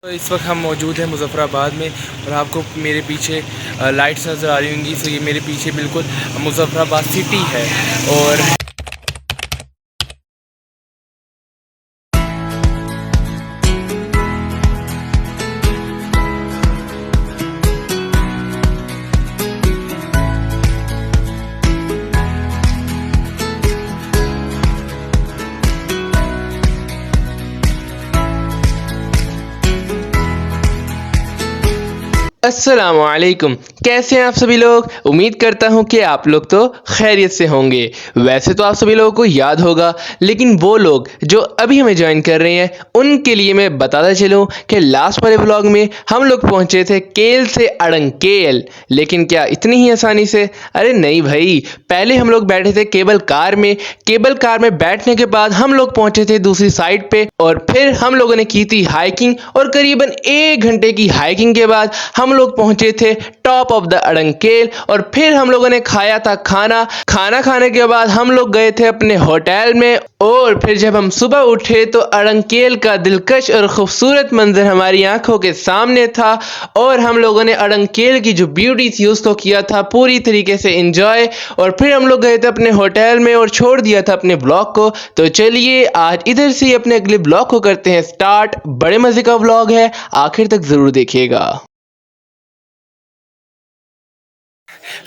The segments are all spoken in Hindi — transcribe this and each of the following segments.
तो इस वक्त हम मौजूद हैं मुज़फ़्फ़राबाद में और आपको मेरे पीछे लाइट्स नज़र आ रही होंगी। तो ये मेरे पीछे बिल्कुल मुज़फ़्फ़राबाद सिटी है। और अस्सलामुअलैकुम, कैसे हैं आप सभी लोग। उम्मीद करता हूं कि आप लोग तो खैरियत से होंगे। वैसे तो आप सभी लोगों को याद होगा, लेकिन वो लोग जो अभी हमें ज्वाइन कर रहे हैं उनके लिए मैं बताता चलूं कि लास्ट वाले व्लॉग में हम लोग पहुंचे थे केल से अड़ंकेल। लेकिन क्या इतनी ही आसानी से? अरे नहीं भाई, पहले हम लोग बैठे थे केबल कार में। केबल कार में बैठने के बाद हम लोग पहुंचे थे दूसरी साइड पे और फिर हम लोगों ने की थी हाइकिंग। और करीबन 1 घंटे की हाइकिंग के बाद हम लोग पहुंचे थे टॉप ऑफ द अड़ंकेल। और फिर हम लोगों ने खाया था खाना खाने के बाद हम लोग गए थे अपने होटल में। और फिर जब हम सुबह उठे तो अड़ंकेल का दिलकश और खूबसूरत मंजर हमारी आंखों के सामने था। और हम लोगों ने अड़ंकेल की जो ब्यूटी थी उसको किया था पूरी तरीके से एंजॉय। और फिर हम लोग गए थे अपने होटल में और छोड़ दिया था अपने ब्लॉग को। तो चलिए आज इधर से अपने अगले ब्लॉग को करते हैं स्टार्ट। बड़े मजे का ब्लॉग है, आखिर तक जरूर देखिएगा।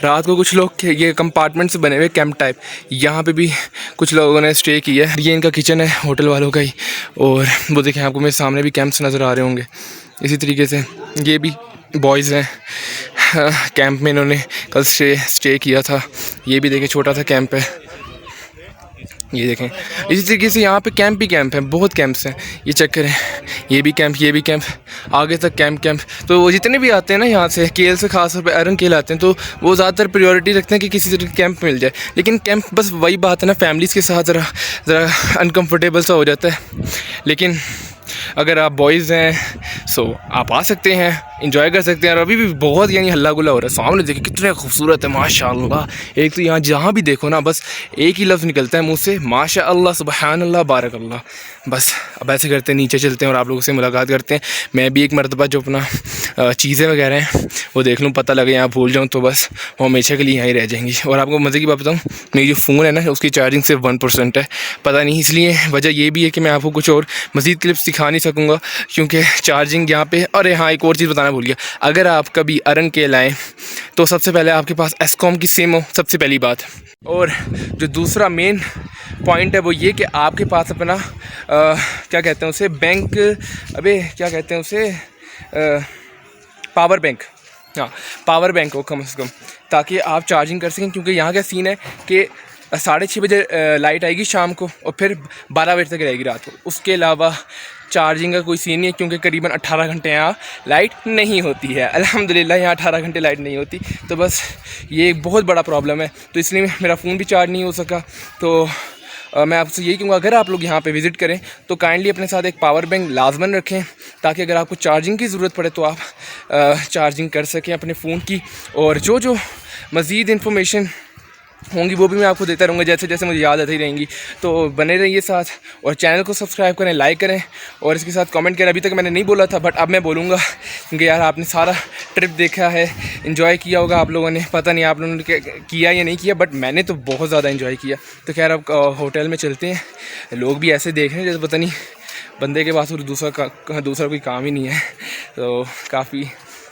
रात को कुछ लोग ये कंपार्टमेंट्स बने हुए कैंप टाइप, यहाँ पे भी कुछ लोगों ने स्टे किया है। ये इनका किचन है होटल वालों का ही। और वो देखें, आपको मेरे सामने भी कैंप्स नज़र आ रहे होंगे। इसी तरीके से ये भी बॉयज़ हैं, कैंप में इन्होंने कल स्टे किया था। ये भी देखें छोटा सा कैंप है, ये देखें। इसी तरीके से यहाँ पे कैंप ही कैंप है, बहुत कैंप्स हैं। ये चेक करें, ये भी कैंप, आगे तक कैंप। तो वो जितने भी आते हैं ना यहाँ से केल से, खास तौर पे अड़ंकेल आते हैं, तो वो ज़्यादातर प्रायोरिटी रखते हैं कि किसी तरह कैंप मिल जाए। लेकिन कैंप बस वही बात है ना, फैमिलीज़ के साथ ज़रा अनकम्फर्टेबल सा हो जाता है। लेकिन अगर आप बॉयज़ हैं सो आप आ सकते हैं, इंजॉय कर सकते हैं। और अभी भी बहुत हल्ला गुल्ला हो रहा है। सामने देखिए कितने खूबसूरत है माशाअल्लाह। एक तो यहाँ जहाँ भी देखो ना बस एक ही लफ्ज़ निकलता है मुँह से, माशाअल्लाह, सुबहानल्लाह, बारकल्लाह। बस अब ऐसे करते हैं, नीचे चलते हैं और आप लोगों से मुलाकात करते हैं। मैं भी एक मरतबा जो अपना चीज़ें वगैरह हैं वो देख लूँ, पता लगे यहाँ भूल जाऊँ तो बस वो हमेशा के लिए यहीं रह जाएंगी। और आपको मज़े की बात बताऊँ, मेरी जो फ़ोन है ना उसकी चार्जिंग सिर्फ 1% है। पता नहीं, इसलिए वजह ये भी है कि मैं आपको कुछ और मज़ीद क्लिप्स दिखा नहीं सकूँगा क्योंकि चार्जिंग यहाँ पे। अरे हाँ, एक और चीज़ बताना भूल गया, अगर आप कभी अड़ंकेल आएँ तो सबसे पहले आपके पास एस्कॉम की सिम हो, सबसे पहली बात। और जो दूसरा मेन पॉइंट है वो ये कि आपके पास अपना क्या कहते हैं उसे, बैंक, अबे क्या कहते हैं उसे, पावर बैंक। हाँ, पावर बैंक हो कम से कम, ताकि आप चार्जिंग कर सकें। क्योंकि यहाँ का सीन है कि 6:30 बजे लाइट आएगी शाम को और फिर 12 बजे तक रहेगी रात को। उसके अलावा चार्जिंग का कोई सीन नहीं है क्योंकि करीबन 18 घंटे यहाँ लाइट नहीं होती है। अल्हम्दुलिल्लाह यहाँ 18 घंटे लाइट नहीं होती, तो बस ये एक बहुत बड़ा प्रॉब्लम है। तो इसलिए मेरा फ़ोन भी चार्ज नहीं हो सका। तो मैं आपसे यही कहूँगा, अगर आप लोग यहाँ पे विज़िट करें तो काइंडली अपने साथ एक पावर बैंक लाजमन रखें, ताकि अगर आपको चार्जिंग की ज़रूरत पड़े तो आप चार्जिंग कर सकें अपने फ़ोन की। और जो मज़ीद इन्फॉर्मेशन होंगी वो भी मैं आपको देता रहूँगा जैसे जैसे मुझे याद आती रहेंगी। तो बने रहिए साथ और चैनल को सब्सक्राइब करें, लाइक करें और इसके साथ कमेंट करें। अभी तक मैंने नहीं बोला था बट अब मैं बोलूँगा क्योंकि यार आपने सारा ट्रिप देखा है, एंजॉय किया होगा आप लोगों ने। पता नहीं आप लोगों ने किया या नहीं किया, बट मैंने तो बहुत ज़्यादा एंजॉय किया। तो खैर अब होटल में चलते हैं। लोग भी ऐसे देख रहे हैं जैसे पता नहीं बंदे के पास और दूसरा कोई काम ही नहीं है। तो काफ़ी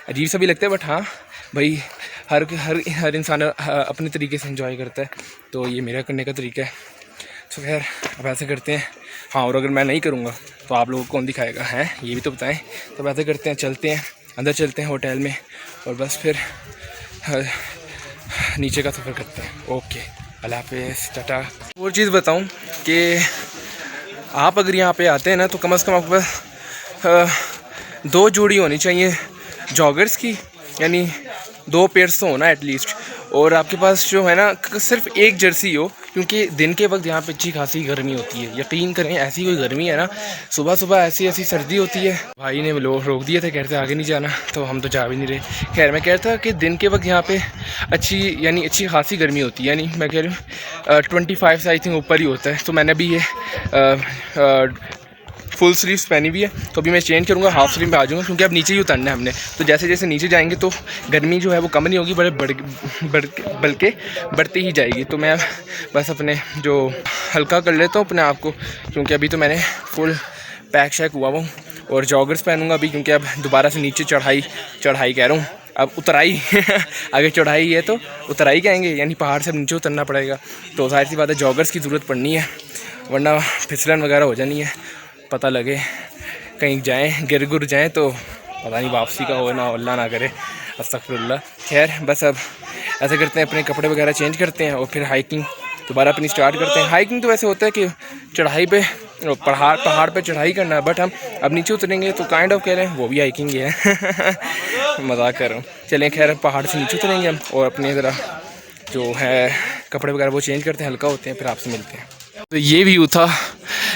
अजीब सा भी लगता है, बट हाँ भाई हर इंसान अपने तरीके से एंजॉय करता है। तो ये मेरा करने का तरीका है। तो खैर अब ऐसे करते हैं। हाँ, और अगर मैं नहीं करूँगा तो आप लोगों को कौन दिखाएगा, हैं ये भी तो बताएं। तो ऐसे करते हैं, चलते हैं अंदर, चलते हैं होटल में और बस फिर नीचे का सफ़र करते हैं। ओके, अल्लाह हाफ़िज़, टाटा। और चीज़ बताऊँ कि आप अगर यहाँ पे आते हैं ना तो कम से कम आपके पास 2 जोड़ी होनी चाहिए जॉगर्स की, यानी 2 पेयर्स तो होना एटलीस्ट। और आपके पास जो है ना सिर्फ एक जर्सी हो, क्योंकि दिन के वक्त यहाँ पे अच्छी खासी गर्मी होती है। यकीन करें ऐसी कोई गर्मी है ना, सुबह सुबह ऐसी सर्दी होती है। भाई ने लोग रोक दिए थे, कहते आगे नहीं जाना, तो हम तो जा भी नहीं रहे। खैर मैं कहता कि दिन के वक्त यहाँ पे अच्छी खासी गर्मी होती है, यानी मैं कह रहा हूँ 25 से आई थिंक ऊपर ही होता है। तो मैंने भी ये फुल स्लीव्स पहनी हुई है, तो अभी मैं चेंज करूँगा, हाफ स्लीव में आ जाऊँगा क्योंकि अब नीचे ही उतरना है हमने। तो जैसे जैसे नीचे जाएंगे तो गर्मी जो है वो कम नहीं होगी, बल्कि बढ़ती ही जाएगी। तो मैं बस अपने जो हल्का कर लेता हूँ अपने आप को, क्योंकि अभी तो मैंने फुल पैक शैक हुआ हूँ। और जॉगर्स पहनूंगा अभी, क्योंकि अब दोबारा से नीचे चढ़ाई कह रहा हूँ, अब उतराई आगे चढ़ाई है तो उतराई कहेंगे, यानी पहाड़ से नीचे उतरना पड़ेगा। तो जाहिर सी बात है जॉगर्स की ज़रूरत पड़नी है, वरना फिसलन वगैरह हो जानी है। पता लगे कहीं जाएं गिर गुर जाएं तो पता नहीं वापसी का हो ना, अल्लाह ना करे, अस्तगफिरुल्लाह। खैर बस अब ऐसा करते हैं, अपने कपड़े वगैरह चेंज करते हैं और फिर हाइकिंग दोबारा अपनी स्टार्ट करते हैं। हाइकिंग तो वैसे होता है कि चढ़ाई पे पहाड़ पे चढ़ाई करना है, बट हम अब नीचे उतरेंगे तो काइंड ऑफ कह रहे हैं वो भी हाइकिंग ही है मजाक कर रहा हूँ। चलें खैर पहाड़ से नीचे उतरेंगे हम और अपने ज़रा जो है कपड़े वगैरह वो चेंज करते हैं, हल्का होते हैं, फिर आपसे मिलते हैं। तो ये व्यू था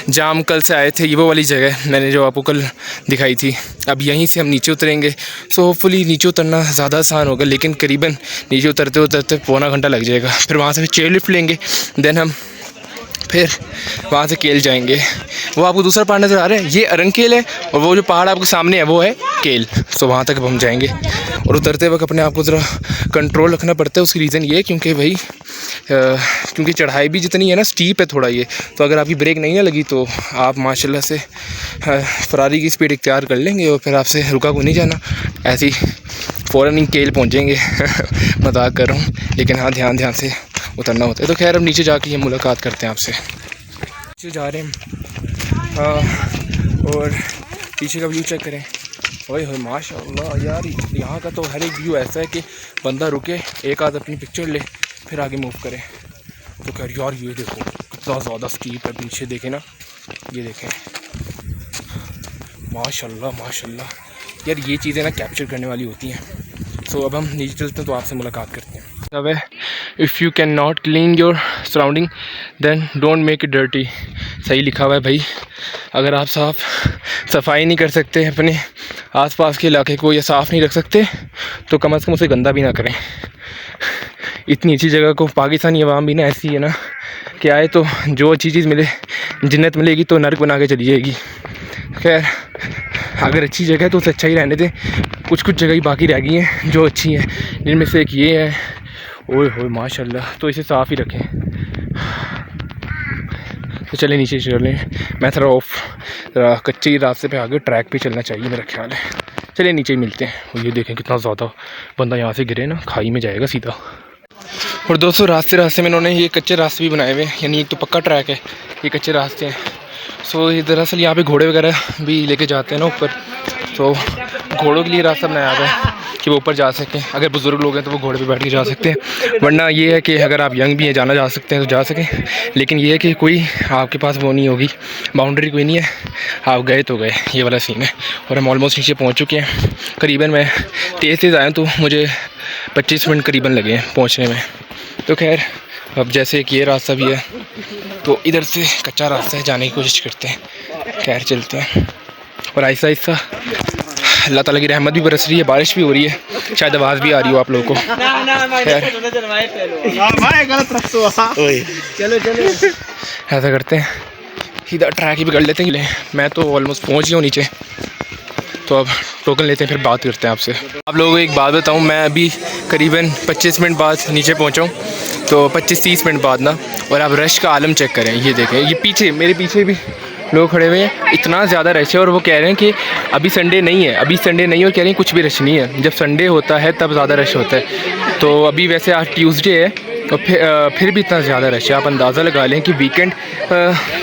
जहाँ हम कल से आए थे, ये वो वाली जगह मैंने जो आपको कल दिखाई थी। अब यहीं से हम नीचे उतरेंगे, सो होपफुली नीचे उतरना ज़्यादा आसान होगा, लेकिन करीबन नीचे उतरते उतरते पौना घंटा लग जाएगा। फिर वहाँ से चेयर लिफ्ट लेंगे, देन हम फिर वहाँ से केल जाएंगे। वो आपको दूसरा पहाड़ नज़र आ रहा है, ये अरंकेल है, और वो जो पहाड़ आपके सामने है वो है केल। सो वहाँ तक हम जाएंगे। और उतरते वक्त अपने आप को ज़रा कंट्रोल रखना पड़ता है। उसकी रीज़न ये है क्योंकि भाई क्योंकि चढ़ाई भी जितनी है ना स्टीप है थोड़ा ये, तो अगर आपकी ब्रेक नहीं ना लगी तो आप माशाल्लाह से फरारी की स्पीड इख्तियार कर लेंगे और फिर आपसे रुका को नहीं जाना, ऐसे ही फ़ौरन ही केल पहुँचेंगे मजाक कर रहा हूँ, लेकिन हाँ ध्यान से उतरना होता है। तो खैर अब नीचे जाके ये मुलाकात करते हैं आपसे। नीचे जा रहे हैं हाँ, और पीछे का व्यू चेक करें। ओए होए माशाल्लाह यार, यहाँ का तो हर एक व्यू ऐसा है कि बंदा रुके, एक आध अपनी पिक्चर ले, फिर आगे मूव करे। तो खैर यार ये देखो कितना ज़्यादा स्टीप है, पीछे देखें ना, ये देखें माशाल्लाह माशाल्लाह यार, ये चीज़ें ना कैप्चर करने वाली होती हैं। सो अब हम नीचे चलते हैं तो आपसे मुलाकात करते हैं। अब if you can not clean your surrounding then don't make it dirty. सही लिखा हुआ है भाई, अगर आप सफाई नहीं कर सकते अपने आसपास के इलाके को, या साफ़ नहीं रख सकते, तो कम से कम उसे गंदा भी ना करें। इतनी अच्छी जगह को पाकिस्तानी अवाम भी ना ऐसी है ना कि आए तो जो अच्छी चीज़ मिले, जन्नत मिलेगी तो नर्क बना के चली जाएगी। खैर अगर अच्छी जगह है तो उसे अच्छा ही रहने दें। कुछ जगह ही बाकी रह गई हैं जो अच्छी हैं, जिनमें से एक ये है। ओए होए माशाल्लाह, तो इसे साफ़ ही रखें। तो चले नीचे चलें, मैं थोड़ा कच्चे रास्ते पे आगे ट्रैक पे चलना चाहिए मेरा ख्याल है। चलिए नीचे ही मिलते हैं। और ये देखें कितना ज़्यादा बंदा यहाँ से गिरे ना खाई में जाएगा सीधा। और दोस्तों रास्ते में इन्होंने ये कच्चे रास्ते भी बनाए हुए हैं, यानी एक तो पक्का ट्रैक है, ये कच्चे रास्ते हैं। सो ये दरअसल यहाँ पे घोड़े वगैरह भी लेके जाते हैं ना ऊपर, तो घोड़ों के लिए रास्ता बनाया हुआ है कि वो ऊपर जा सकें। अगर बुज़ुर्ग लोग हैं तो वो घोड़े पे बैठ के जा सकते हैं, वरना ये है कि अगर आप यंग भी हैं जाना जा सकते हैं तो जा सकें। लेकिन ये है कि कोई आपके पास वो नहीं होगी, बाउंड्री कोई नहीं है, आप गए तो गए, ये वाला सीन है। और हम ऑलमोस्ट नीचे पहुँच चुके हैं। करीबन मैं तेज़ आया तो मुझे 25 मिनट करीबन लगे हैं पहुँचने में। तो खैर अब जैसे कि ये रास्ता भी है तो इधर से कच्चा रास्ता है, जाने की कोशिश करते हैं। खैर चलते हैं और आहिस्ता आहिस्ता अल्लाह ताला की रहमत भी बरस रही है, बारिश भी हो रही है, शायद आवाज़ भी आ रही हो आप लोगों को। ऐसा करते हैं सीधा ट्रैक ही पकड़ लेते हैं। मैं तो ऑलमोस्ट पहुँच गया हूँ नीचे, तो अब टोकन लेते हैं, फिर बात करते हैं आपसे। आप लोगों को एक बात बताऊं, मैं अभी करीबन 25 मिनट बाद नीचे पहुंचा हूं, तो 25-30 मिनट बाद ना, और आप रश का आलम चेक करें। ये देखें, ये पीछे मेरे पीछे भी लोग खड़े हुए हैं, इतना ज़्यादा रश है। और वो कह रहे हैं कि अभी संडे नहीं है, और कह रहे हैं कुछ भी रश नहीं है। जब संडे होता है तब ज़्यादा रश होता है। तो अभी वैसे आज ट्यूसडे है और फिर भी इतना ज़्यादा रश है। आप अंदाज़ा लगा लें कि वीकेंड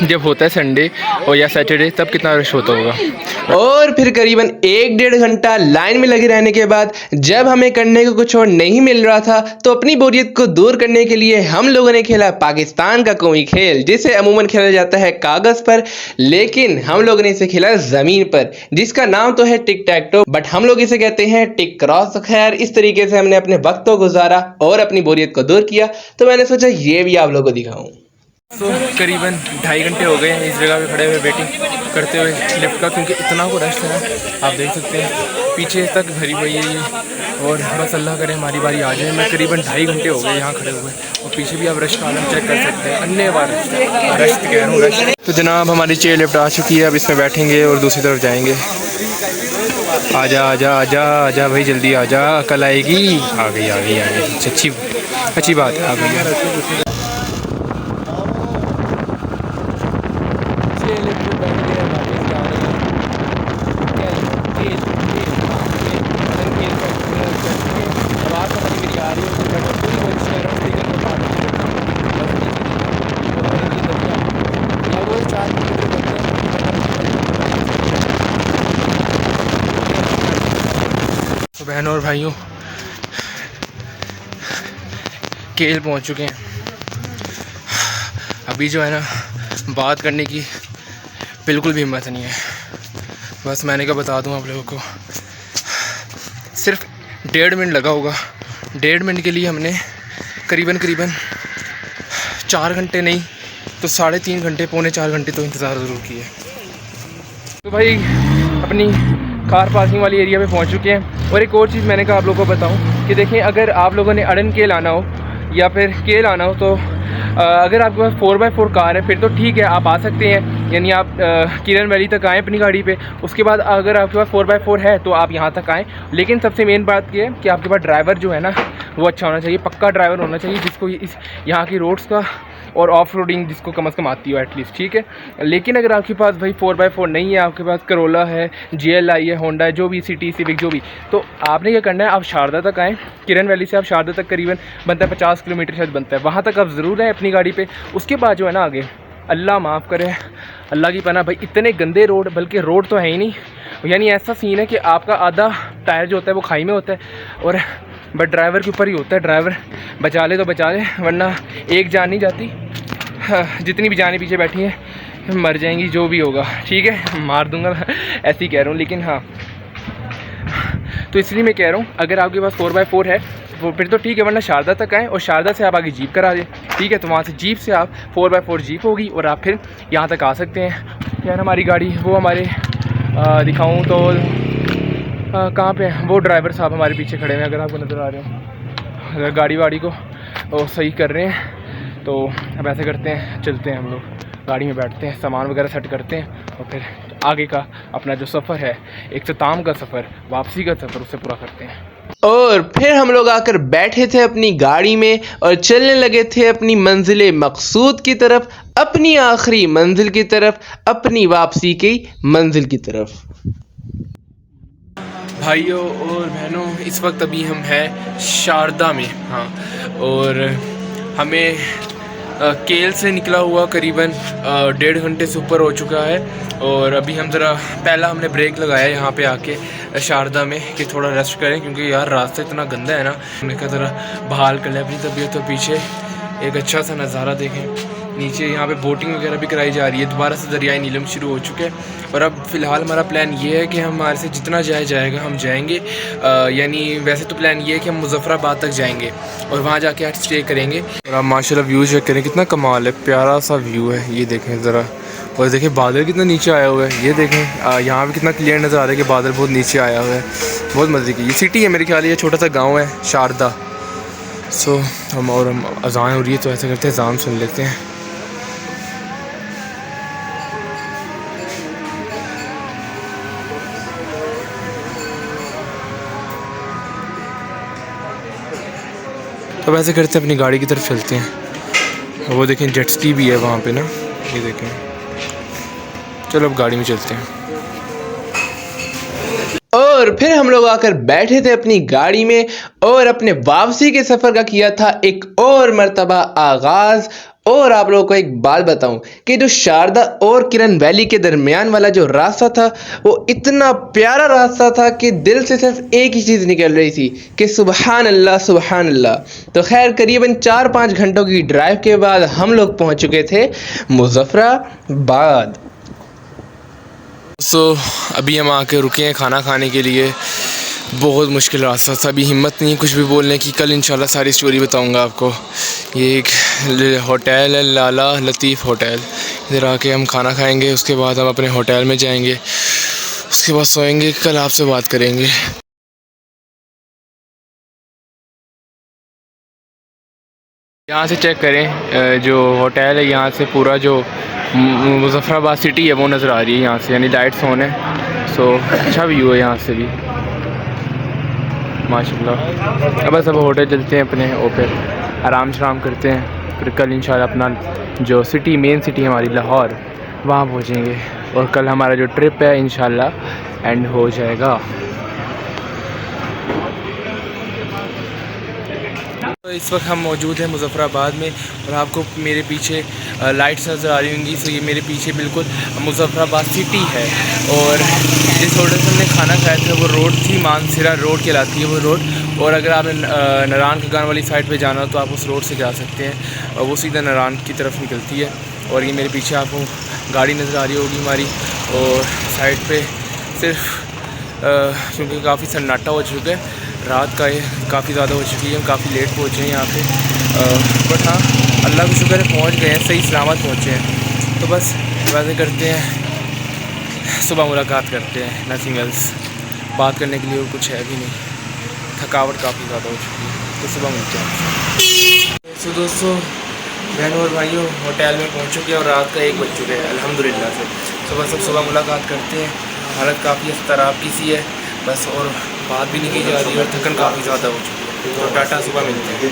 जब होता है संडे और या सैटरडे, तब कितना रश होता होगा। और फिर करीबन 1-1.5 घंटा लाइन में लगे रहने के बाद जब हमें करने को कुछ और नहीं मिल रहा था, तो अपनी बोरियत को दूर करने के लिए हम लोगों ने खेला पाकिस्तान का कोई खेल, जिसे अमूमन खेला जाता है कागज पर, लेकिन हम लोगों ने इसे खेला जमीन पर, जिसका नाम तो है टिक टैक टो, बट हम लोग इसे कहते हैं टिक क्रॉस। खैर इस तरीके से हमने अपने वक्त को गुजारा और अपनी बोरियत को दूर किया, तो मैंने सोचा ये भी आप लोगों को दिखाऊं। तो करीबन 2.5 घंटे हो गए हैं इस जगह पे खड़े हुए वेटिंग करते हुए लिफ्ट का, क्योंकि इतना को रश है ना, आप देख सकते हैं पीछे तक भरी हुई है ये। और बस अल्लाह करे हमारी बारी आ जाए। मैं करीबन 2.5 घंटे हो गए यहाँ खड़े हुए और पीछे भी आप रश का आलम चेक कर सकते हैं। अन्य बार रश कह रहा हूँ रश। तो जनाब हमारी चेयर लिफ्ट आ चुकी है, अब इसमें बैठेंगे और दूसरी तरफ जाएंगे। आजा आजा आजा आजा भाई जल्दी आजा, कल आएगी। आ गई आ गई आ गई, अच्छी बात है, आ गई। तो बहनों और भाइयों केल पहुंच चुके हैं। अभी जो है ना बात करने की बिल्कुल भी हिम्मत नहीं है। बस मैंने क्या बता दूं आप लोगों को, सिर्फ 1.5 मिनट लगा होगा। 1.5 मिनट के लिए हमने करीबन 4 घंटे नहीं तो 3.5 घंटे, पौने 4 घंटे तो इंतज़ार ज़रूर किया। तो भाई अपनी कार पार्किंग वाली एरिया पे पहुंच चुके हैं। और एक और चीज़ मैंने कहा आप लोगों को बताऊं कि देखें, अगर आप लोगों ने अड़न केल आना हो या फिर केल आना हो तो अगर आपके पास 4x4 कार है फिर तो ठीक है, आप आ सकते हैं। यानी आप किरण वैली तक आएँ अपनी गाड़ी पे। उसके बाद अगर आपके पास 4x4 है तो आप यहाँ तक आएँ। लेकिन सबसे मेन बात ये है कि आपके पास ड्राइवर जो है ना वो अच्छा होना चाहिए, पक्का ड्राइवर होना चाहिए जिसको इस यहाँ की रोड्स का और ऑफ रोडिंग जिसको कम से कम आती हो एटलीस्ट, ठीक है। लेकिन अगर आपके पास भाई 4x4 नहीं है, आपके पास करोला है, GLI है, होंडा है, जो भी सिटी सिविक जो भी, तो आपने क्या करना है, आप शारदा तक आएँ। किरण वैली से आप शारदा तक करीबन बनता है 50 किलोमीटर शायद बनता है, वहाँ तक आप ज़रूर आएँ अपनी गाड़ी पे। उसके बाद जो है ना आगे अल्लाह माफ़ करे, अल्लाह की पनाह भाई, इतने गंदे रोड, बल्कि रोड तो है ही नहीं, यानी ऐसा सीन है कि आपका आधा टायर जो होता है वो खाई में होता है और बट ड्राइवर के ऊपर ही होता है। ड्राइवर बचा ले तो बचा ले, वरना एक जान नहीं जाती। हाँ, जितनी भी जानें पीछे बैठी हैं मर जाएंगी, जो भी होगा ठीक है, मार दूंगा ऐसे ही कह रहा हूँ। लेकिन हाँ, तो इसलिए मैं कह रहा हूँ अगर आपके पास 4x4 है वो फिर तो ठीक है, वरना शारदा तक आएँ और शारदा से आप आगे जीप करा दें, ठीक है। तो वहाँ से जीप से आप 4x4 जीप होगी और आप फिर यहाँ तक आ सकते हैं। यार हमारी गाड़ी वो हमारे दिखाऊँ तो कहाँ पे वो ड्राइवर साहब हमारे पीछे खड़े हैं, अगर आपको नज़र आ रहे हो, अगर गाड़ी वाड़ी को वो सही कर रहे हैं। तो अब ऐसे करते हैं, चलते हैं हम लोग गाड़ी में, बैठते हैं, सामान वगैरह सेट करते हैं और फिर आगे का अपना जो सफ़र है, इख्तिताम का सफ़र, वापसी का सफ़र, उसे पूरा करते हैं। और फिर हम लोग आकर बैठे थे अपनी गाड़ी में और चलने लगे थे अपनी मंजिल मकसूद की तरफ, अपनी आखिरी मंजिल की तरफ, अपनी वापसी की मंजिल की तरफ। भाइयों और बहनों, इस वक्त अभी हम हैं शारदा में, हाँ, और हमें केल से निकला हुआ करीबन 1.5 घंटे से ऊपर हो चुका है। और अभी हम ज़रा पहला हमने ब्रेक लगाया यहाँ पे आके शारदा में कि थोड़ा रेस्ट करें, क्योंकि यार रास्ता इतना गंदा है ना। हमने कहा ज़रा बहाल कर लें अपनी तबीयत। तो पीछे एक अच्छा सा नज़ारा देखें, नीचे यहाँ पे बोटिंग वगैरह भी कराई जा रही है। दोबारा से दरियाई नीलम शुरू हो चुके हैं और अब फ़िलहाल हमारा प्लान ये है कि हमारे से जितना जाएगा हम जाएंगे। यानी वैसे तो प्लान ये है कि हम मुजफ्फराबाद तक जाएंगे और वहाँ जाके आज स्टे करेंगे। और आप माशाल्लाह व्यू चेक करें, कितना कमाल है, प्यारा सा व्यू है, ये देखें ज़रा। और देखें बादल कितना नीचे आया हुआ है, ये देखें यहाँ पर कितना क्लियर नज़र आ रहा है कि बादल बहुत नीचे आया हुआ है। बहुत मज़े की ये सिटी है मेरे ख्याल, ये छोटा सा गाँव है शारदा। सो हम अज़ान हो रही है तो ऐसा करते हैं अज़ान सुन लेते हैं। तो वैसे करते हैं अपनी गाड़ी की तरफ चलते हैं। वो देखें जेट स्की भी है वहाँ पे ना, ये देखें। चलो अब गाड़ी में चलते हैं। और फिर हम लोग आकर बैठे थे अपनी गाड़ी में और अपने वापसी के सफ़र का किया था एक और मर्तबा आगाज़। और आप लोगों को एक बात बताऊं कि जो शारदा और किरण वैली के दरमियान वाला जो रास्ता था वो इतना प्यारा रास्ता था कि दिल से सिर्फ एक ही चीज़ निकल रही थी कि सुबहान अल्लाह सुबहान अल्लाह। तो खैर करीबन 4-5 घंटों की ड्राइव के बाद हम लोग पहुंच चुके थे मुजफ्फराबाद। अभी हम आके रुके हैं खाना खाने के लिए। बहुत मुश्किल रास्ता था, अभी हिम्मत नहीं कुछ भी बोलने की। कल इंशाल्लाह सारी स्टोरी बताऊंगा आपको। ये एक होटल है, लाला लतीफ़ होटल। इधर आके हम खाना खाएंगे, उसके बाद हम अपने होटल में जाएंगे, उसके बाद सोएंगे। कल आपसे बात करेंगे। यहाँ से चेक करें जो होटल है, यहाँ से पूरा जो मुजफ्फराबाद सिटी है वो नज़र आ रही है यहाँ से, यानी लाइट्स ऑन है। सो अच्छा व्यू है यहाँ से भी माशाल्लाह। अब बस अब होटल चलते हैं अपने ऊपर, आराम शराम करते हैं, फिर कल इंशाल्लाह अपना जो सिटी मेन सिटी हमारी लाहौर वहाँ पहुँचेंगे, और कल हमारा जो ट्रिप है इंशाल्लाह एंड हो जाएगा। तो इस वक्त हम मौजूद हैं मुजफ्फराबाद में, और आपको मेरे पीछे लाइट्स नज़र आ रही होंगी। सो ये मेरे पीछे बिल्कुल मुजफ्फराबाद सिटी है, और जिस होटल से हमने खाना खाया था वो रोड थी, मानसरा रोड कहलाती है वो रोड। और अगर आपने नारायण का गान वाली साइड पे जाना हो तो आप उस रोड से जा सकते हैं, और वो सीधा नारायण की तरफ निकलती है। और ये मेरे पीछे आपको गाड़ी नज़र आ रही होगी हमारी, और साइड पे सिर्फ क्योंकि काफ़ी सन्नाटा हो चुका है, रात का ये काफ़ी ज़्यादा हो चुकी है, हम काफ़ी लेट पहुँचे हैं यहाँ पे। बट हाँ अल्लाह का शुक्र है पहुँच गए हैं, सही सलामत पहुँचे हैं। तो बस वैसे करते हैं, सुबह मुलाकात करते हैं, नथिंग एल्स। बात करने के लिए और कुछ है भी नहीं, थकावट काफ़ी ज़्यादा हो चुकी है, तो सुबह मिलते हैं। तो दोस्तों बहनों और भाइयों होटल में पहुँच चुके हैं, और रात का 1 बज चुके हैं अल्हम्दुलिल्लाह से। सुबह सब सुबह मुलाकात करते हैं, हालत काफ़ी ख़राब की सी है बस, और बात भी नहीं की जा रही, और थकन काफ़ी ज़्यादा हो चुकी है। तो टाटा, सुबह मिलते हैं।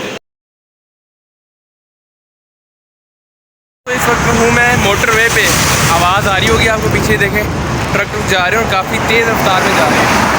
तो इस वक्त हूँ मैं मोटरवे पे, आवाज़ आ रही होगी आपको पीछे, देखें ट्रक जा रहे हैं और काफ़ी तेज़ रफ्तार में जा रहे हैं।